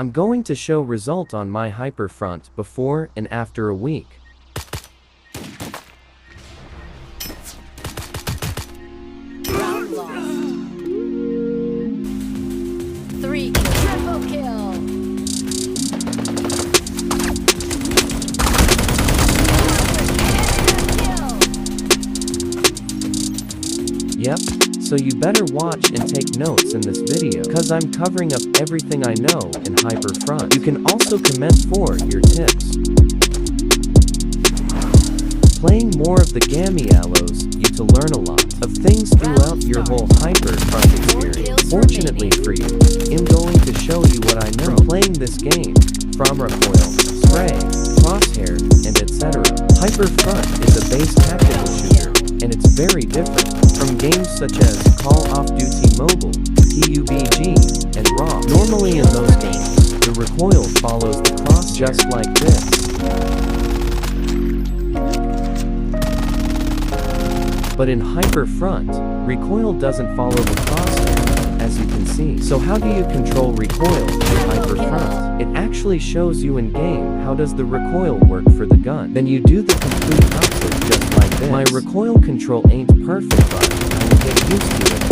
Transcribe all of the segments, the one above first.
I'm going to show result on my Hyperfront before and after a week. Round lost. 3 triple kill. Yep, so you better watch and take notes in this video, cause I'm covering up everything I know in Hyperfront. You can also comment for your tips. Playing more of the Gammy allows you to learn a lot of things throughout your whole Hyperfront experience. Fortunately for you, I'm going to show you what I know playing this game, from Recoil, Spray, Crosshair, and etc. Hyperfront is a base tactical shooter, and it's very different from games such as Call of Duty Mobile, PUBG, and Raw. Normally in those games, the recoil follows the cross just like this. But in Hyperfront, recoil doesn't follow the crosshair, as you can see. So how do you control recoil in Hyperfront? It actually shows you in game how does the recoil work for the gun. Then you do the complete opposite just like this. My recoil control ain't perfect, but I will get used to it.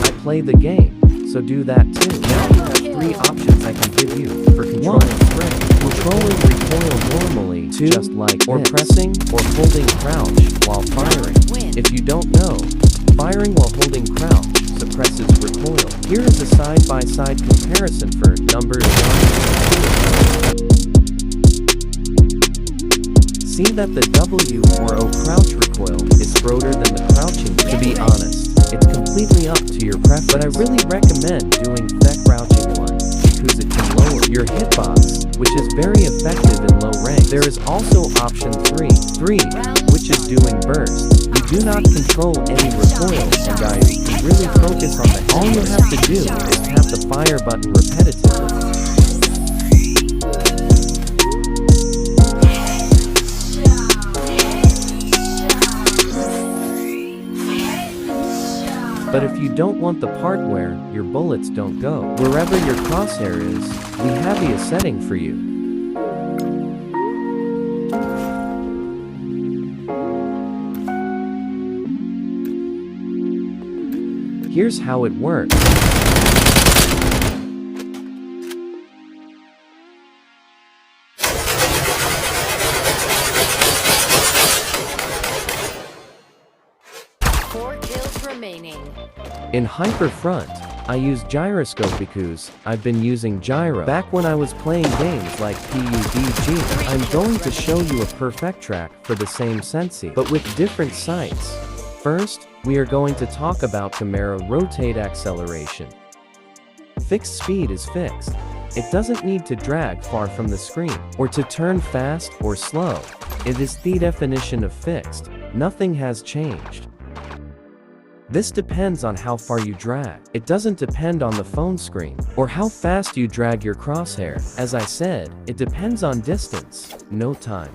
I play the game, so do that too. Now you have 3 options I can give you for controlling spray. Controlling recoil normally, just like or pressing or holding crouch while firing. If you don't know, firing while holding crouch suppresses recoil. Here is a side-by-side comparison for numbers 1 and 2. See that the W or O crouch recoil is broader than the crouching. To be honest, it's completely up to your preference, but I really recommend doing the crouching one because it can lower your hitbox, which is very effective in low range. There is also option 3, which is doing burst. You do not control any recoil, and guys, you really focus on the head. All you have to do is tap the fire button repetitively. But if you don't want the part where your bullets don't go wherever your crosshair is, we have a setting for you. Here's how it works. In Hyperfront, I use gyroscope because I've been using gyro back when I was playing games like PUBG. I'm going to show you a perfect track for the same Sensi, but with different sights. First, we are going to talk about camera rotate acceleration. Fixed speed is fixed. It doesn't need to drag far from the screen, or to turn fast or slow. It is the definition of fixed. Nothing has changed. This depends on how far you drag. It doesn't depend on the phone screen, or how fast you drag your crosshair. As I said, it depends on distance, no time.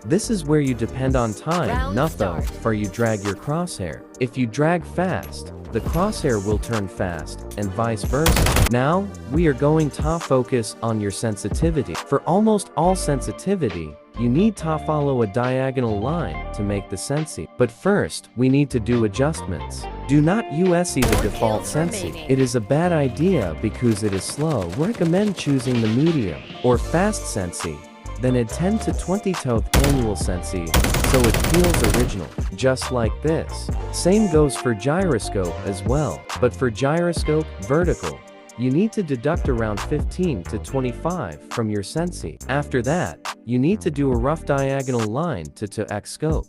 This is where you depend on time, not though, for you drag your crosshair. If you drag fast, the crosshair will turn fast, and vice versa. Now, we are going to focus on your sensitivity. For almost all sensitivity, you need to follow a diagonal line to make the Sensi. But first, we need to do adjustments. Do not use the default Sensi. It is a bad idea because it is slow. Recommend choosing the medium or fast Sensi. Then add 10 to 20 tooth annual Sensi, so it feels original, just like this. Same goes for gyroscope as well, but for gyroscope vertical, you need to deduct around 15 to 25 from your Sensi. After that, you need to do a rough diagonal line to X scope.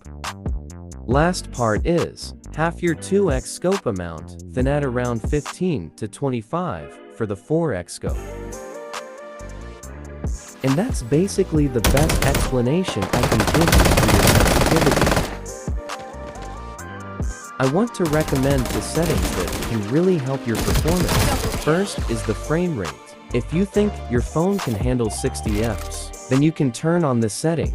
Last part is, half your 2x scope amount, then add around 15 to 25 for the 4x scope. And that's basically the best explanation I can give you for your sensitivity. I want to recommend the settings that can really help your performance. First is the frame rate. If you think your phone can handle 60 fps, then you can turn on this setting.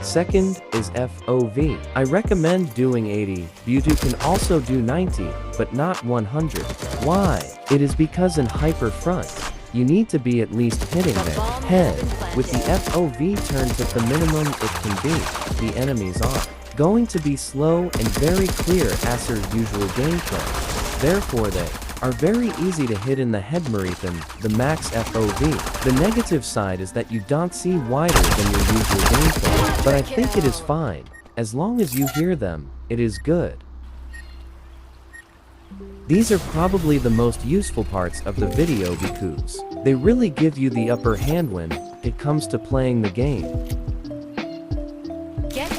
Second is FOV. I recommend doing 80, Mewtwo can also do 90, but not 100. Why? It is because in Hyper Front, you need to be at least hitting their head. With the FOV turns at the minimum it can be, the enemies are going to be slow and very clear as their usual gameplay. Therefore they are very easy to hit in the head Marithan, the max FOV. The negative side is that you don't see wider than your usual gameplay, but I think it is fine. As long as you hear them, it is good. These are probably the most useful parts of the video because they really give you the upper hand when it comes to playing the game.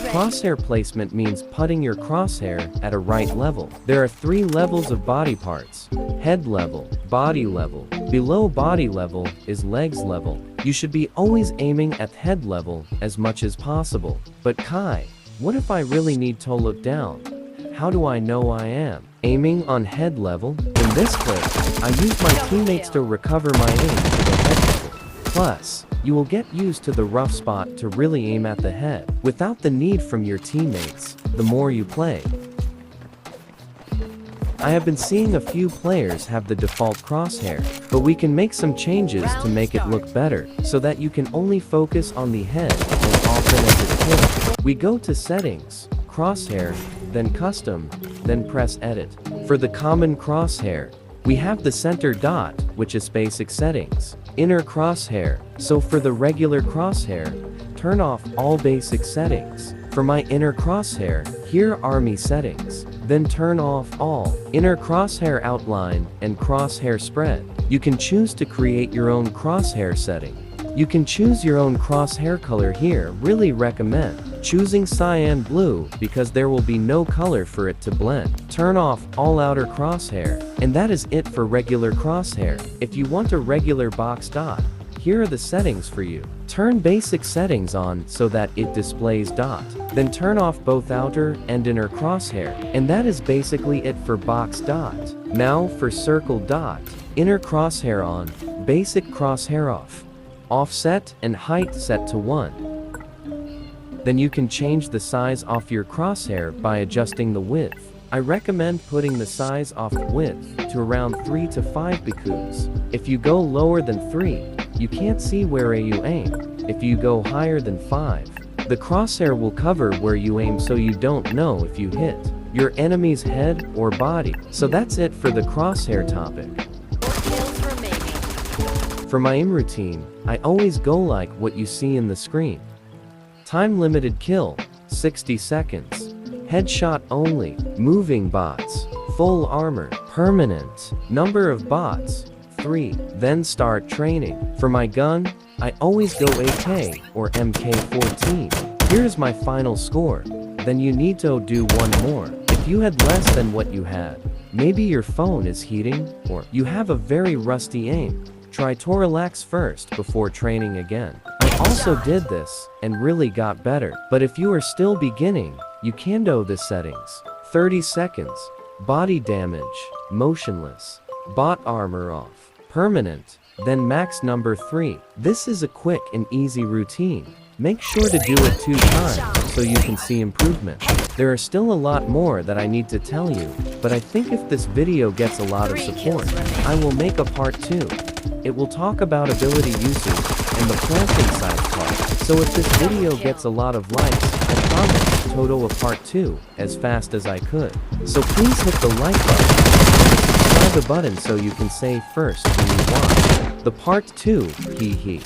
Crosshair placement means putting your crosshair at a right level. There are 3 levels of body parts. Head level, body level. Below body level is legs level. You should be always aiming at head level as much as possible. But Kai, what if I really need to look down? How do I know I am aiming on head level? In this clip, I use my teammates to recover my aim to the head level. Plus, you will get used to the rough spot to really aim at the head, without the need from your teammates, the more you play. I have been seeing a few players have the default crosshair, but we can make some changes to make it look better, so that you can only focus on the head as often as it can. We go to settings, crosshair, then custom, then press edit. For the common crosshair, we have the center dot, which is basic settings. Inner crosshair. So for the regular crosshair, turn off all basic settings. For my inner crosshair, here are my settings. Then turn off all inner crosshair outline and crosshair spread. You can choose to create your own crosshair setting. You can choose your own crosshair color here. Really recommend choosing cyan blue because there will be no color for it to blend. Turn off all outer crosshair, and that is it for regular crosshair. If you want a regular box dot, here are the settings for you. Turn basic settings on so that it displays dot. Then turn off both outer and inner crosshair, and that is basically it for box dot. Now for circle dot, inner crosshair on, basic crosshair off. Offset and height set to 1. Then you can change the size of your crosshair by adjusting the width. I recommend putting the size of width to around 3 to 5 because if you go lower than 3, you can't see where you aim. If you go higher than 5, the crosshair will cover where you aim so you don't know if you hit your enemy's head or body. So that's it for the crosshair topic. For my aim routine, I always go like what you see in the screen. Time limited kill, 60 seconds. Headshot only, moving bots, full armor, permanent. Number of bots, 3. Then start training. For my gun, I always go AK or MK14. Here's my final score. Then you need to do one more. If you had less than what you had, maybe your phone is heating, or you have a very rusty aim. Try to relax first before training again. I also did this and really got better. But if you are still beginning, you can do the settings. 30 seconds. Body damage, motionless. Bot armor off, permanent. Then max number 3. This is a quick and easy routine. Make sure to do it 2 times so you can see improvement. There are still a lot more that I need to tell you, but I think if this video gets a lot of support, I will make a part 2. It will talk about ability usage and the planting side part. So if this video gets a lot of likes, I promise to total a part 2 as fast as I could. So please hit the like button, subscribe the button so you can say first when you watch the part 2, hee hee.